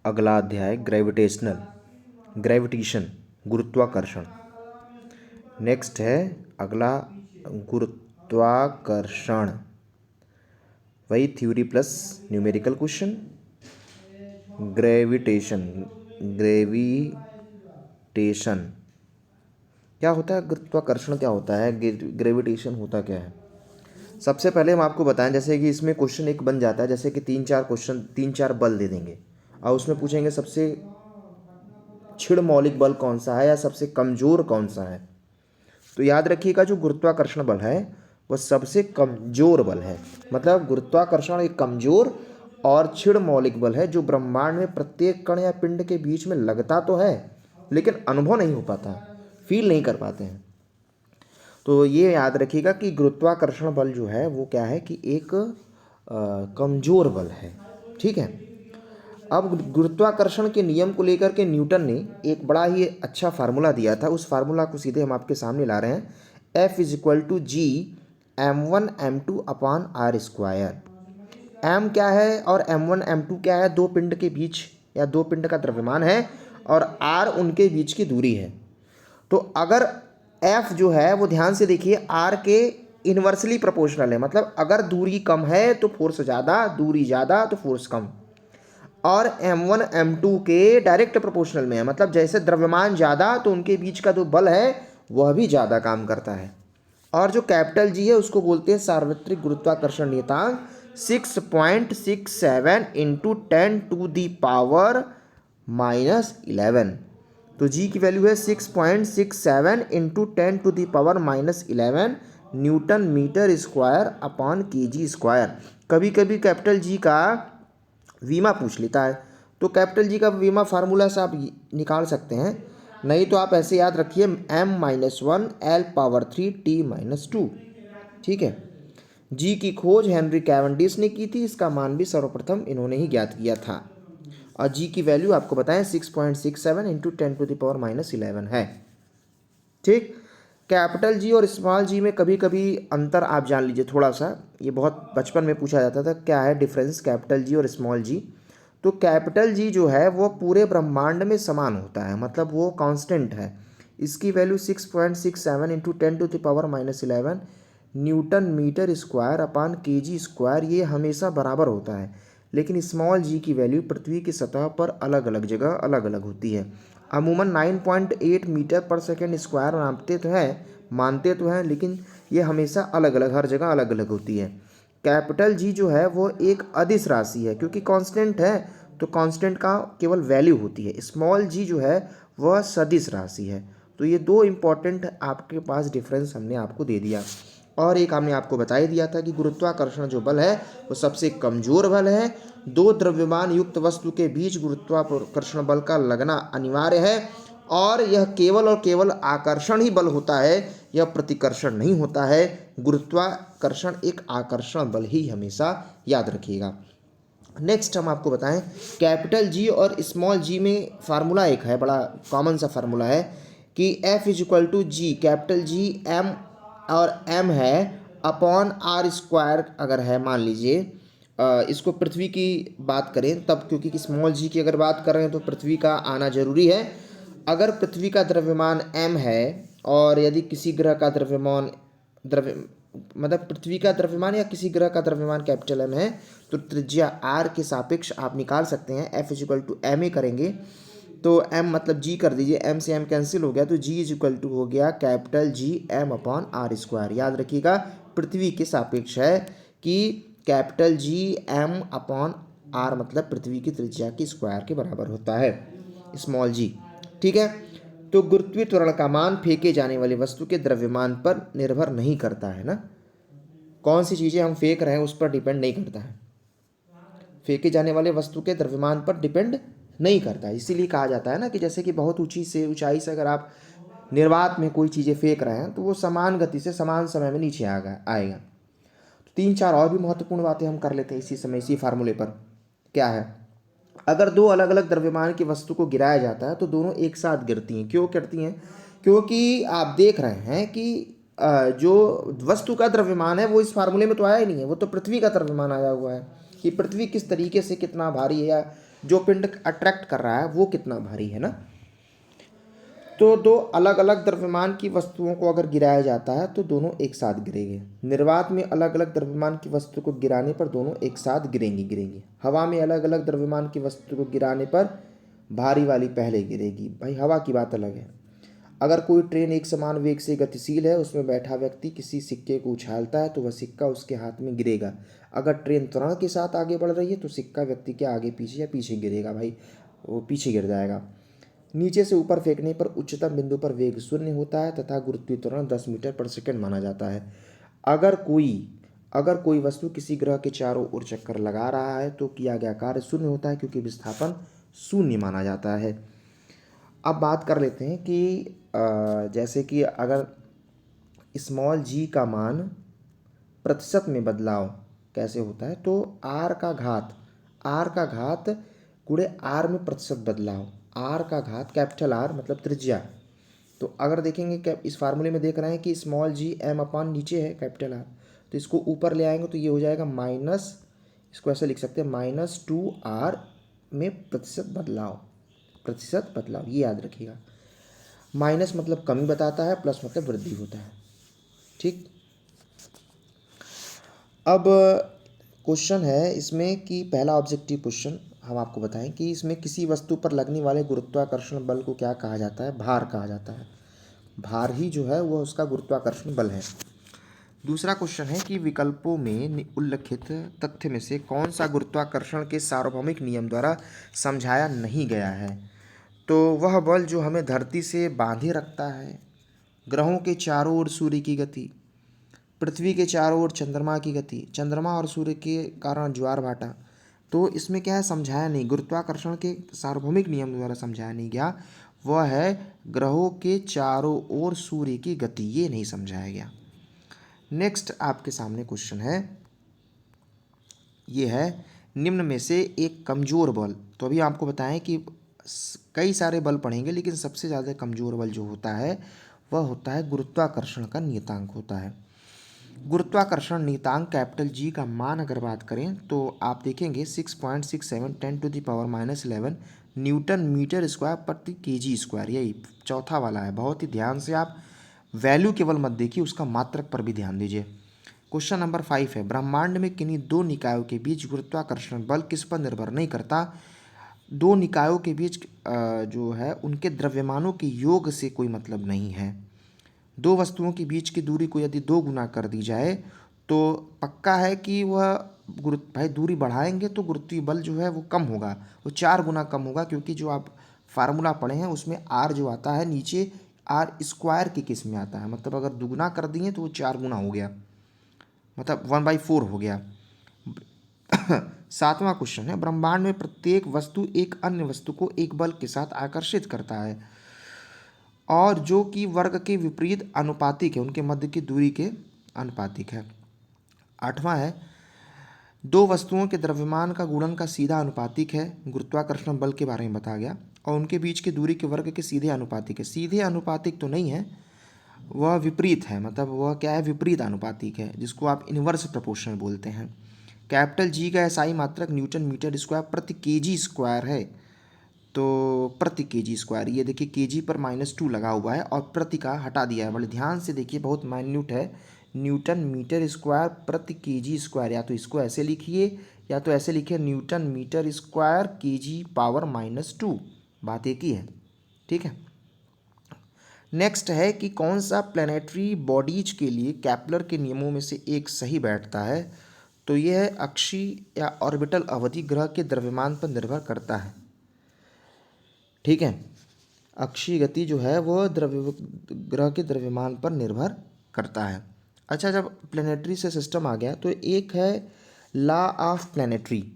अगला अध्याय ग्रेविटेशन, गुरुत्वाकर्षण। नेक्स्ट है अगला गुरुत्वाकर्षण, वही theory plus numerical question. Gravitation क्या होता है, गुरुत्वाकर्षण क्या होता है, ग्रेविटेशन होता क्या है। सबसे पहले हम आपको बताएं, जैसे कि इसमें क्वेश्चन एक बन जाता है, जैसे कि 3-4 बल दे देंगे और उसमें पूछेंगे सबसे क्षीण मौलिक बल कौन सा है या सबसे कमजोर कौन सा है। तो याद रखिएगा, जो गुरुत्वाकर्षण बल है वह सबसे कमजोर बल है। मतलब गुरुत्वाकर्षण एक कमजोर और क्षीण मौलिक बल है जो ब्रह्मांड में प्रत्येक कण या पिंड के बीच में लगता तो है लेकिन अनुभव नहीं हो पाता, फील नहीं कर पाते हैं। तो ये याद रखिएगा कि गुरुत्वाकर्षण बल जो है वो क्या है कि एक कमजोर बल है। ठीक है। अब गुरुत्वाकर्षण के नियम को लेकर के न्यूटन ने एक बड़ा ही अच्छा फार्मूला दिया था। उस फार्मूला को सीधे हम आपके सामने ला रहे हैं। F=G m1m2/r²। m क्या है और m1 m2 क्या है, दो पिंड के बीच या दो पिंड का द्रव्यमान है और r उनके बीच की दूरी है। तो अगर f जो है वो ध्यान से देखिए r के इन्वर्सली प्रोपोर्शनल है। मतलब अगर दूरी कम है तो फोर्स ज़्यादा, दूरी ज़्यादा तो फोर्स कम। और m1 m2 के डायरेक्ट प्रोपोर्शनल में है। मतलब जैसे द्रव्यमान ज़्यादा तो उनके बीच का जो बल है वह भी ज़्यादा काम करता है। और जो कैपिटल जी है उसको बोलते हैं सार्वत्रिक गुरुत्वाकर्षण नियतांक 6.67 इंटू 10⁻⁻11। तो जी की वैल्यू है 6.67 into 10⁻⁻11 newton metre square upon KG square. कभी कभी कैपिटल जी का वीमा पूछ लेता है, तो कैपिटल जी का वीमा फार्मूला से आप निकाल सकते हैं। नहीं तो आप ऐसे याद रखिए m-1 L⁻³ ठीक है। जी की खोज हेनरी कैवेंडिश ने की थी, इसका मान भी सर्वप्रथम इन्होंने ही ज्ञात किया था। और जी की वैल्यू आपको बताएं 6.67 इंटू 10⁻11 है। ठीक। कैपिटल जी और स्मॉल जी में कभी कभी अंतर आप जान लीजिए थोड़ा सा, ये बहुत बचपन में पूछा जाता था क्या है डिफरेंस कैपिटल जी और स्मॉल जी। तो कैपिटल जी जो है वो पूरे ब्रह्मांड में समान होता है, मतलब वो कांस्टेंट है। इसकी value 6.67 into 10⁻11 newton metre square upon KG square, ये हमेशा बराबर होता है। लेकिन स्मॉल जी की वैल्यू पृथ्वी की सतह पर अलग अलग जगह अलग अलग होती है। अमूमन 9.8 मीटर पर सेकेंड स्क्वायर मानते तो हैं लेकिन ये हमेशा अलग अलग हर जगह अलग अलग होती है। कैपिटल जी जो है वो एक अदिश राशि है, क्योंकि कांस्टेंट है तो कांस्टेंट का केवल वैल्यू होती है। स्मॉल जी जो है वह सदिश राशि है। तो ये दो इंपॉर्टेंट आपके पास डिफरेंस हमने आपको दे दिया। और एक हमने आपको बता ही दिया था कि गुरुत्वाकर्षण जो बल है वो सबसे कमजोर बल है। दो द्रव्यमान युक्त वस्तु के बीच गुरुत्वाकर्षण बल का लगना अनिवार्य है और यह केवल और केवल आकर्षण ही बल होता है, यह प्रतिकर्षण नहीं होता है। गुरुत्वाकर्षण एक आकर्षण बल ही हमेशा याद रखिएगा। नेक्स्ट हम आपको बताएं कैपिटल जी और स्मॉल जी में फार्मूला एक है, बड़ा कॉमन सा फार्मूला है कि F=G कैपिटल जी m और m है अपॉन r² अगर है मान लीजिए। इसको पृथ्वी की बात करें तब, क्योंकि स्मॉल जी की अगर बात कर रहे हैं तो पृथ्वी का आना जरूरी है। अगर पृथ्वी का द्रव्यमान m है और यदि किसी ग्रह का द्रव्यमान मतलब पृथ्वी का द्रव्यमान या किसी ग्रह का द्रव्यमान कैपिटल m है तो त्रिज्या r के सापेक्ष आप निकाल सकते हैं। F=ma करेंगे तो m मतलब g कर दीजिए, m से m कैंसिल हो गया तो g हो गया कैपिटल जी m/r²। याद रखिएगा पृथ्वी के सापेक्ष है कि कैपिटल जी m/r मतलब पृथ्वी की त्रिज्या की स्क्वायर के बराबर होता है स्मॉल जी। ठीक है। तो गुरुत्वीय त्वरण का मान फेंके जाने वाली वस्तु के द्रव्यमान पर निर्भर नहीं करता है ना, कौन सी चीजें हम फेंक रहे हैं उस पर डिपेंड नहीं करता है, फेंके जाने वाले वस्तु के द्रव्यमान पर डिपेंड नहीं करता है। इसीलिए कहा जाता है ना कि जैसे कि बहुत ऊंचाई से अगर आप निर्वात में कोई चीजें फेंक रहे हैं तो वो समान गति से समान समय में नीचे आएगा। तो 3-4 और भी महत्वपूर्ण बातें हम कर लेते हैं इसी समय इसी फार्मूले पर। क्या है, अगर दो अलग अलग द्रव्यमान की वस्तु को गिराया जाता है तो दोनों एक साथ गिरती हैं। क्यों गिरती हैं? क्योंकि आप देख रहे हैं कि जो वस्तु का द्रव्यमान है वो इस फार्मूले में तो आया ही नहीं है, वो तो पृथ्वी का द्रव्यमान आया हुआ है कि पृथ्वी किस तरीके से कितना भारी है या जो पिंड अट्रैक्ट कर रहा है वो कितना भारी है ना। तो दो अलग अलग द्रव्यमान की वस्तुओं को अगर गिराया जाता है तो दोनों एक साथ गिरेंगे। निर्वात में अलग अलग द्रव्यमान की वस्तु को गिराने पर दोनों एक साथ गिरेंगी। हवा में अलग अलग द्रव्यमान की वस्तु को गिराने पर भारी वाली पहले गिरेगी। भाई हवा की बात अलग है। अगर कोई ट्रेन एक समान वेग से गतिशील है, उसमें बैठा व्यक्ति किसी सिक्के को उछालता है तो वह सिक्का उसके हाथ में गिरेगा। अगर ट्रेन त्वरण के साथ आगे बढ़ रही है तो सिक्का व्यक्ति के आगे पीछे या पीछे गिरेगा। भाई वो पीछे गिर जाएगा। नीचे से ऊपर फेंकने पर उच्चतम बिंदु पर वेग 0 होता है तथा गुरुत्वीय त्वरण 10 मीटर पर सेकंड माना जाता है। अगर कोई वस्तु किसी ग्रह के चारों ओर चक्कर लगा रहा है तो किया गया कार्य 0 होता है, क्योंकि विस्थापन 0 माना जाता है। अब बात कर लेते हैं कि जैसे कि अगर स्मॉल जी का मान प्रतिशत में बदलाव कैसे होता है, तो आर का घात गुणे आर में प्रतिशत बदलाव, आर का घात कैपिटल आर मतलब त्रिज्या। तो अगर देखेंगे क्या इस फार्मूले में देख रहे हैं कि स्मॉल जी एम अपान नीचे है कैपिटल आर, तो इसको ऊपर ले आएंगे तो ये हो जाएगा माइनस, इसको ऐसे लिख सकते हैं -2r में प्रतिशत बदलाव, ये याद रखिएगा। माइनस मतलब कमी बताता है, प्लस मतलब वृद्धि होता है। ठीक, अब क्वेश्चन है इसमें कि पहला ऑब्जेक्टिव क्वेश्चन हम आपको बताएं कि इसमें किसी वस्तु पर लगने वाले गुरुत्वाकर्षण बल को क्या कहा जाता है, भार कहा जाता है। भार ही जो है वह उसका गुरुत्वाकर्षण बल है। दूसरा क्वेश्चन है कि विकल्पों में उल्लिखित तथ्य में से कौन सा गुरुत्वाकर्षण के सार्वभौमिक नियम द्वारा समझाया नहीं गया है। तो वह बल जो हमें धरती से बांधे रखता है, ग्रहों के चारों ओर सूर्य की गति, पृथ्वी के चारों ओर चंद्रमा की गति, चंद्रमा और सूर्य के कारण ज्वार भाटा, तो इसमें क्या है समझाया नहीं, गुरुत्वाकर्षण के सार्वभौमिक नियम द्वारा समझाया नहीं गया। वह है ग्रहों के चारों ओर सूर्य की गति, ये नहीं समझाया गया। नेक्स्ट आपके सामने क्वेश्चन है, ये है निम्न में से एक कमजोर बल। तो अभी आपको बताएं कि कई सारे बल पढ़ेंगे, लेकिन सबसे ज़्यादा कमजोर बल जो होता है वह होता है गुरुत्वाकर्षण का नियतांक होता है। गुरुत्वाकर्षण नियतांक कैपिटल जी का मान अगर बात करें तो आप देखेंगे 6.67 10⁻11 न्यूटन मीटर स्क्वायर प्रति केजी स्क्वायर, यही चौथा वाला है। बहुत ही ध्यान से आप वैल्यू केवल मत देखिए, उसका मात्रक पर भी ध्यान दीजिए। क्वेश्चन नंबर 5 है, ब्रह्मांड में किन्हीं दो निकायों के बीच गुरुत्वाकर्षण बल किस पर निर्भर नहीं करता। दो निकायों के बीच जो है उनके द्रव्यमानों के योग से कोई मतलब नहीं है। दो वस्तुओं के बीच की दूरी को यदि 2 गुना कर दी जाए तो पक्का है कि वह भाई दूरी बढ़ाएंगे तो गुरुत्वीय बल जो है वो कम होगा, वो 4 गुना कम होगा, क्योंकि जो आप फार्मूला पढ़े हैं उसमें आर जो आता है नीचे आर स्क्वायर के केस में आता है, मतलब अगर दुगुना कर दिए तो वो 4 गुना हो गया, मतलब 1/4 हो गया। 7वां क्वेश्चन है, ब्रह्मांड में प्रत्येक वस्तु एक अन्य वस्तु को एक बल के साथ आकर्षित करता है और जो कि वर्ग के विपरीत अनुपातिक है, उनके मध्य की दूरी के अनुपातिक है। 8वां है, दो वस्तुओं के द्रव्यमान का गुणन का सीधा अनुपातिक है, गुरुत्वाकर्षण बल के बारे में बताया गया, और उनके बीच की दूरी के वर्ग के सीधे अनुपातिक है। सीधे अनुपातिक तो नहीं है, वह विपरीत है, मतलब वह क्या है विपरीत अनुपातिक है, जिसको आप इनवर्स प्रोपोर्शनल बोलते हैं। कैपिटल जी का एसआई मात्रक न्यूटन मीटर स्क्वायर प्रति केजी स्क्वायर है। तो प्रति केजी स्क्वायर, ये देखिए केजी पर -2 लगा हुआ है और प्रति का हटा दिया है, बड़े ध्यान से देखिए, बहुत माइन्यूट है। न्यूटन मीटर स्क्वायर प्रति केजी स्क्वायर, या तो इसको ऐसे लिखिए या तो ऐसे लिखिए newton metre square KG power -2, बात एक ही है। ठीक है। नेक्स्ट है कि कौन सा प्लैनेटरी बॉडीज के लिए कैपलर के नियमों में से एक सही बैठता है। तो यह है अक्षीय या ऑर्बिटल अवधि ग्रह के द्रव्यमान पर निर्भर करता है। ठीक है, अक्षीय गति जो है वो ग्रह के द्रव्यमान पर निर्भर करता है। अच्छा, जब प्लैनेटरी से सिस्टम आ गया तो एक है लॉ ऑफ प्लैनेटरी,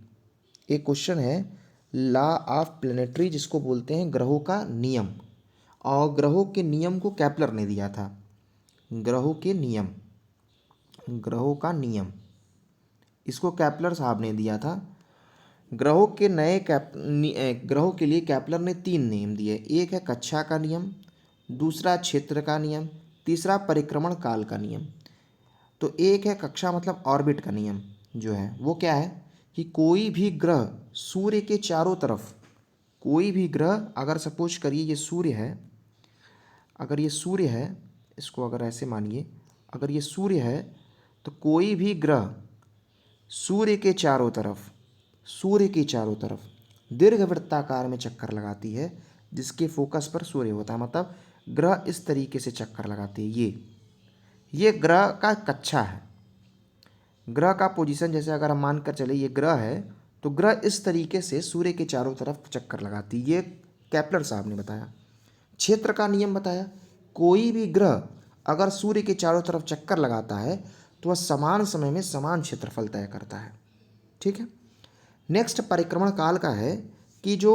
एक क्वेश्चन है लॉ ऑफ प्लैनेटरी, जिसको बोलते हैं ग्रहों का नियम। और ग्रहों के नियम को कैपलर ने दिया था। ग्रहों का नियम इसको कैपलर साहब ने दिया था। ग्रहों के ग्रहों के लिए कैपलर ने 3 नियम दिए, एक है कक्षा का नियम, दूसरा क्षेत्र का नियम, तीसरा परिक्रमण काल का नियम। तो एक है कक्षा मतलब ऑर्बिट का नियम जो है वो क्या है कि कोई भी ग्रह सूर्य के चारों तरफ, कोई भी ग्रह, अगर सपोज करिए ये सूर्य है, अगर ये सूर्य है, इसको अगर ऐसे मानिए, अगर ये सूर्य है तो कोई भी ग्रह सूर्य के चारों तरफ, सूर्य के चारों तरफ दीर्घवृत्ताकार में चक्कर लगाती है, जिसके फोकस पर सूर्य होता है। मतलब ग्रह इस तरीके से चक्कर लगाते हैं। ये ग्रह का कक्षा है। ग्रह का पोजीशन, जैसे अगर हम मान कर चले ये ग्रह है, तो ग्रह इस तरीके से सूर्य के चारों तरफ चक्कर लगाती है। ये केपलर साहब ने बताया। क्षेत्र का नियम बताया, कोई भी ग्रह अगर सूर्य के चारों तरफ चक्कर लगाता है तो वह समान समय में समान क्षेत्रफल तय करता है। ठीक है। नेक्स्ट परिक्रमण काल का है कि जो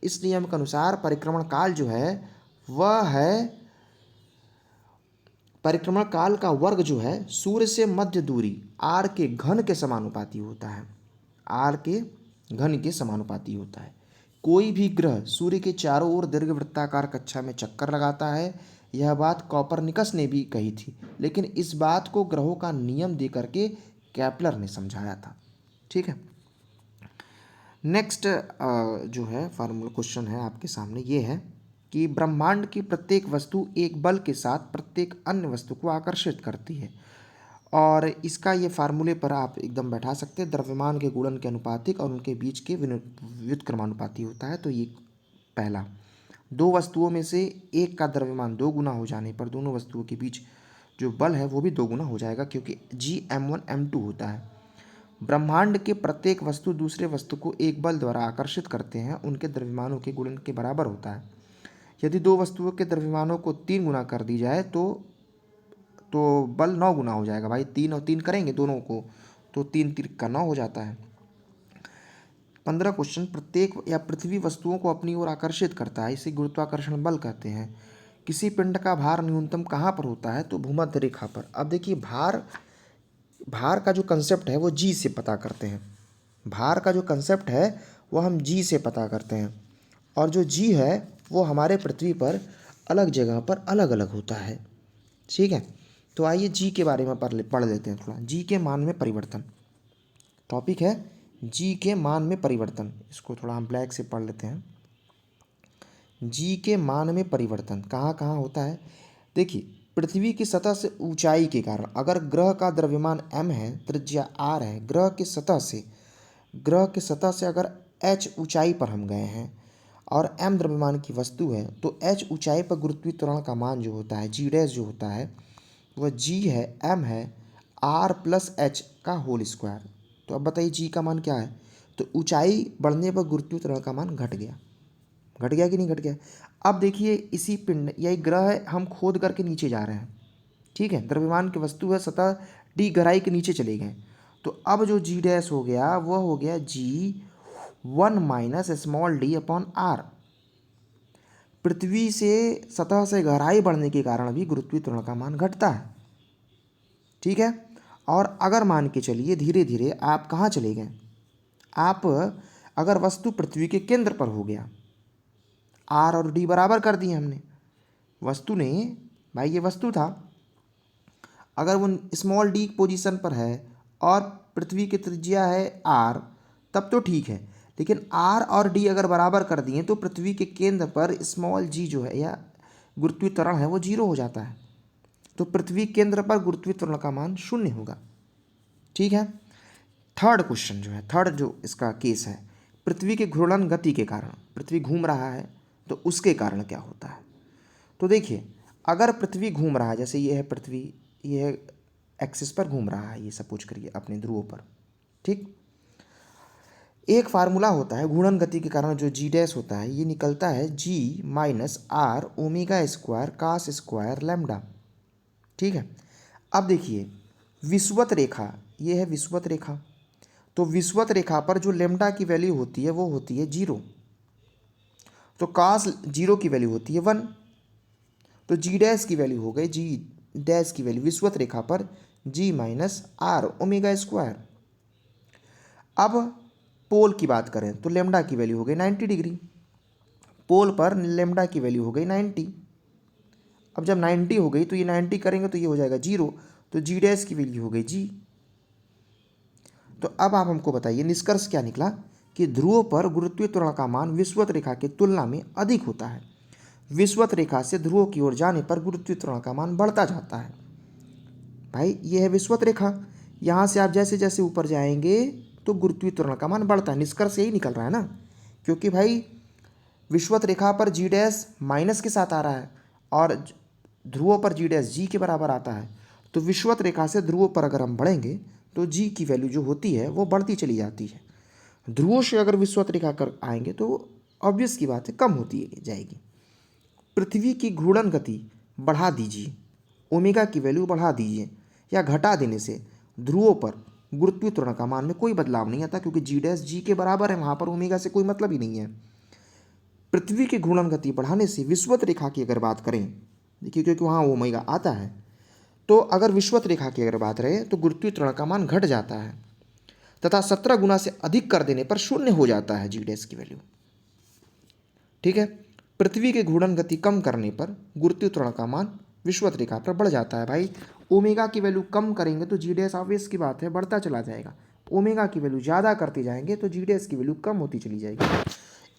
इस नियम के अनुसार परिक्रमण काल जो है वह है, परिक्रमण काल का वर्ग जो है सूर्य से मध्य दूरी आर के घन के समानुपाती होता है। आर के घन के समानुपाती होता है। कोई भी ग्रह सूर्य के चारों ओर दीर्घवृत्ताकार कक्षा में चक्कर लगाता है। यह बात कॉपरनिकस ने भी कही थी, लेकिन इस बात को ग्रहों का नियम दे करके केपलर ने समझाया था। ठीक है। नेक्स्ट जो है फार्मूला क्वेश्चन है आपके सामने, ये है कि ब्रह्मांड की प्रत्येक वस्तु एक बल के साथ प्रत्येक अन्य वस्तु को आकर्षित करती है। और इसका ये फार्मूले पर आप एकदम बैठा सकते हैं। द्रव्यमान के गुणन के अनुपातिक और उनके बीच के व्युत्क्रमानुपाती होता है। तो ये पहला, दो वस्तुओं में से एक का द्रव्यमान 2 गुना हो जाने पर दोनों वस्तुओं के बीच जो बल है वो भी 2 गुना हो जाएगा, क्योंकि Gm1m2 होता है। ब्रह्मांड के प्रत्येक वस्तु दूसरे वस्तु को एक बल द्वारा आकर्षित करते हैं, उनके द्रव्यमानों के गुणन के बराबर होता है। यदि दो वस्तुओं के द्रव्यमानों को 3 गुना कर दी जाए तो बल 9 गुना हो जाएगा। भाई 3 और 3 करेंगे दोनों को, तो 3 3 का 9 हो जाता है। 15 क्वेश्चन, प्रत्येक या पृथ्वी वस्तुओं को अपनी ओर आकर्षित करता है, इसे गुरुत्वाकर्षण बल कहते हैं। किसी पिंड का भार न्यूनतम कहाँ पर होता है? तो भूमध्य रेखा पर। अब देखिए भार का जो कंसेप्ट है वो जी से पता करते हैं। भार का जो कंसेप्ट है वो हम जी से पता करते हैं, और जो जी है वो हमारे पृथ्वी पर अलग जगह पर अलग अलग होता है। ठीक है। तो आइए जी के बारे में पढ़ लेते हैं थोड़ा। जी के मान में परिवर्तन टॉपिक है। जी के मान में परिवर्तन, इसको थोड़ा हम ब्लैक से पढ़ लेते हैं। जी के मान में परिवर्तन कहाँ कहाँ होता है? देखिए, पृथ्वी की सतह से ऊंचाई के कारण, अगर ग्रह का द्रव्यमान m है, त्रिज्या r है, ग्रह के सतह से अगर h ऊंचाई पर हम गए हैं और m द्रव्यमान की वस्तु है, तो h ऊंचाई पर गुरुत्वीय त्वरण का मान जो होता है, g डैश जो होता है, वह g है, m है, r प्लस h का होल स्क्वायर। तो अब बताइए g का मान क्या है? तो ऊंचाई बढ़ने पर गुरुत्वीय त्वरण का मान घट गया कि नहीं घट गया? अब देखिए, इसी पिंड या एक ग्रह है, हम खोद करके नीचे जा रहे हैं। ठीक है। द्रव्यमान की वस्तु है, सतह d गहराई के नीचे चले गए, तो अब जो g डैश हो गया वह हो गया g1 minus small D upon r। पृथ्वी से सतह से गहराई बढ़ने के कारण भी गुरुत्वीय त्वरण का मान घटता है। ठीक है। और अगर मान के चलिए धीरे धीरे आप कहाँ चले गए, आप अगर वस्तु पृथ्वी के केंद्र पर हो गया, आर और डी बराबर कर दिए हमने वस्तु ने, भाई ये वस्तु था, अगर वो स्मॉल डी पोजीशन पर है और पृथ्वी की त्रिज्या है आर, तब तो ठीक है। लेकिन आर और डी अगर बराबर कर दिए तो पृथ्वी के केंद्र पर स्मॉल जी जो है या गुरुत्वीय त्वरण है वो 0 हो जाता है। तो पृथ्वी केंद्र पर गुरुत्वीय त्वरण का मान 0 होगा। ठीक है। थर्ड क्वेश्चन जो है, थर्ड जो इसका केस है, पृथ्वी के घूर्णन गति के कारण, पृथ्वी घूम रहा है तो उसके कारण क्या होता है? तो देखिए, अगर पृथ्वी घूम रहा है, जैसे ये है पृथ्वी, ये है एक्सिस पर घूम रहा है, ये सपोज करिए अपने ध्रुवों पर। ठीक। एक फार्मूला होता है घूर्णन गति के कारण, जो जी डैश होता है, ये निकलता है g minus r omega square cos square lambda. ठीक है। अब देखिए, विषुवत रेखा, ये है विषुवत रेखा, तो विषुवत रेखा पर जो लैम्डा की वैल्यू होती है वो होती है 0, तो कास 0 की वैल्यू होती है 1, तो जी डैश की वैल्यू हो गई, जी डैश की वैल्यू विषुवत रेखा पर जी माइनस आर ओमेगा स्क्वायर। अब पोल की बात करें तो लेमडा की वैल्यू हो गई 90 डिग्री, पोल पर लेमडा की वैल्यू हो गई 90। अब जब 90 हो गई तो ये 90 करेंगे तो ये हो जाएगा 0, तो जी डैश की वैल्यू हो गई जी। तो अब आप हमको बताइए निष्कर्ष क्या निकला कि ध्रुवों पर गुरुत्वीय त्वरण का मान विषुवत रेखा की तुलना में अधिक होता है। विषुवत रेखा से ध्रुवों की ओर जाने पर गुरुत्वीय त्वरण का मान बढ़ता जाता है। भाई ये है विषुवत रेखा, यहाँ से आप जैसे जैसे ऊपर जाएंगे तो गुरुत्वीय त्वरण का मान बढ़ता है। निष्कर्ष यही निकल रहा है ना, क्योंकि भाई विषुवत रेखा पर जी डैश माइनस के साथ आ रहा है और ध्रुवों पर जी डैश जी के बराबर आता है। तो विषुवत रेखा से ध्रुवों पर अगर हम बढ़ेंगे तो जी की वैल्यू जो होती है वो बढ़ती चली जाती है। ध्रुवों से अगर विषुवत रेखा कर आएंगे तो ऑब्वियस की बात है कम होती जाएगी। पृथ्वी की घूर्णन गति बढ़ा दीजिए, ओमेगा की वैल्यू बढ़ा दीजिए या घटा देने से ध्रुवों पर गुरुत्वीय त्वरण का मान में कोई बदलाव नहीं आता, क्योंकि जी डैश जी के बराबर है, वहाँ पर ओमेगा से कोई मतलब ही नहीं है। पृथ्वी की घूर्णन गति बढ़ाने से विषुवत रेखा की अगर बात करें, देखिए क्योंकि वहाँ ओमेगा आता है, तो अगर विषुवत रेखा की अगर बात रहे तो गुरुत्वीय त्वरण का मान घट जाता है तथा 17 गुना से अधिक कर देने पर शून्य हो जाता है जी डैश की वैल्यू। ठीक है, पृथ्वी के घूर्णन गति कम करने पर गुरुत्वीय त्वरण का मान विषुवत रेखा पर बढ़ जाता है। भाई ओमेगा की वैल्यू कम करेंगे तो जी डैश ऑब्वियस की बात है बढ़ता चला जाएगा, ओमेगा की वैल्यू ज़्यादा करते जाएंगे तो जी डैश की वैल्यू कम होती चली जाएगी।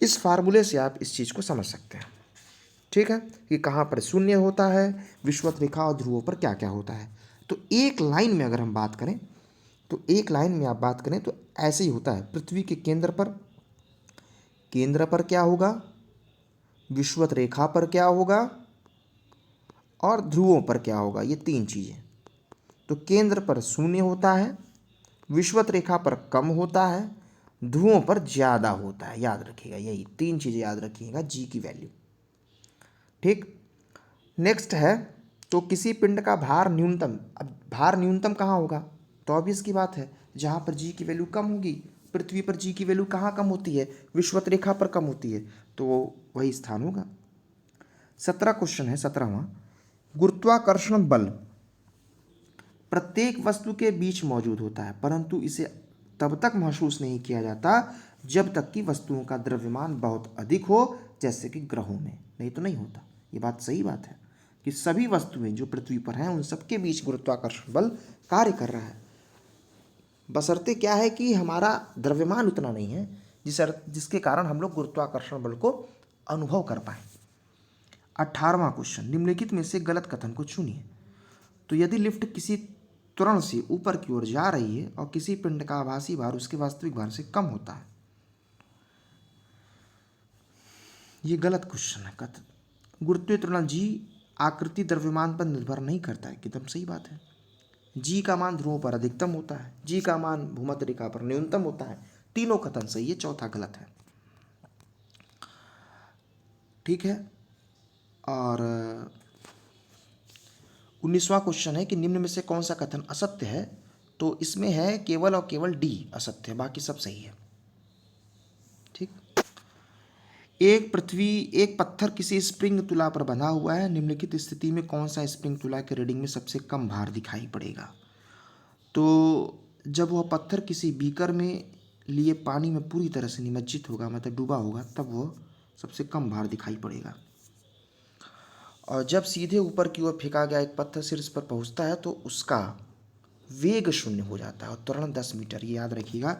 इस फार्मूले से आप इस चीज़ को समझ सकते हैं, ठीक है, कि कहाँ पर शून्य होता है, विषुवत रेखा और ध्रुवों पर क्या क्या होता है। तो एक लाइन में अगर हम बात करें तो एक लाइन में आप बात करें तो ऐसे ही होता है। पृथ्वी के केंद्र पर क्या होगा, विषुवत रेखा पर क्या होगा और ध्रुवों पर क्या होगा, ये तीन चीज़ें। तो केंद्र पर शून्य होता है, विषुवत रेखा पर कम होता है, ध्रुवों पर ज़्यादा होता है। याद रखिएगा, यही तीन चीज़ें याद रखिएगा, जी की वैल्यू। ठीक, नेक्स्ट है तो किसी पिंड का भार न्यूनतम। अब भार न्यूनतम कहाँ होगा, तो ऑब्वियस की बात है जहाँ पर जी की वैल्यू कम होगी। पृथ्वी पर जी की वैल्यू कहाँ कम होती है, विषुवत रेखा पर कम होती है, तो वही स्थान होगा। 17 क्वेश्चन है, 17वां। गुरुत्वाकर्षण बल प्रत्येक वस्तु के बीच मौजूद होता है, परंतु इसे तब तक महसूस नहीं किया जाता जब तक कि वस्तुओं का द्रव्यमान बहुत अधिक हो, जैसे कि ग्रहों में, नहीं तो नहीं होता। ये बात सही बात है कि सभी वस्तुएं जो पृथ्वी पर हैं उन सबके बीच गुरुत्वाकर्षण बल कार्य कर रहा है। बशर्ते क्या है कि हमारा द्रव्यमान उतना नहीं है जिसके कारण हम लोग गुरुत्वाकर्षण बल को अनुभव कर पाए। 18वां क्वेश्चन, निम्नलिखित में से गलत कथन को चुनिए। तो यदि लिफ्ट किसी त्वरण से ऊपर की ओर जा रही है और किसी पिंड का आभासी भार उसके वास्तविक भार से कम होता है, ये गलत क्वेश्चन है। गुरुत्वीय त्वरण जी आकृति द्रव्यमान पर निर्भर नहीं करता है, एकदम सही बात है। जी का मान ध्रुवों पर अधिकतम होता है, जी का मान भूमध्य रेखा पर न्यूनतम होता है। तीनों कथन सही है, चौथा गलत है। ठीक है, और 19वां क्वेश्चन है कि निम्न में से कौन सा कथन असत्य है, तो इसमें है केवल और केवल डी असत्य है, बाकी सब सही है। ठीक, एक पत्थर किसी स्प्रिंग तुला पर बंधा हुआ है, निम्नलिखित स्थिति में कौन सा स्प्रिंग तुला के रीडिंग में सबसे कम भार दिखाई पड़ेगा। तो जब वह पत्थर किसी बीकर में लिए पानी में पूरी तरह से निमज्जित होगा, मतलब डूबा होगा, तब वह सबसे कम भार दिखाई पड़ेगा। और जब सीधे ऊपर की ओर फेंका गया एक पत्थर शीर्ष पर पहुंचता है तो उसका वेग शून्य हो जाता है और त्वरण 10 मीटर। ये याद रखिएगा,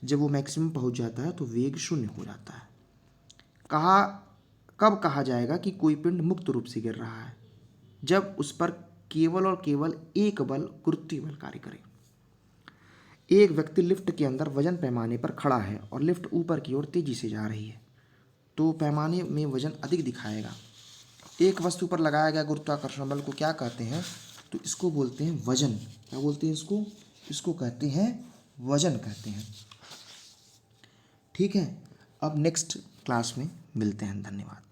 जब वो मैक्सिमम पहुंच जाता है तो वेग शून्य हो जाता है। कब कहा जाएगा कि कोई पिंड मुक्त रूप से गिर रहा है, जब उस पर केवल और केवल एक बल, गुरुत्वीय बल कार्य करे। एक व्यक्ति लिफ्ट के अंदर वजन पैमाने पर खड़ा है और लिफ्ट ऊपर की ओर तेजी से जा रही है, तो पैमाने में वजन अधिक दिखाएगा। एक वस्तु पर लगाया गया गुरुत्वाकर्षण बल को क्या कहते हैं, तो इसको बोलते हैं वजन। क्या बोलते हैं इसको कहते हैं वजन कहते हैं। ठीक है, अब नेक्स्ट क्लास में मिलते हैं, धन्यवाद।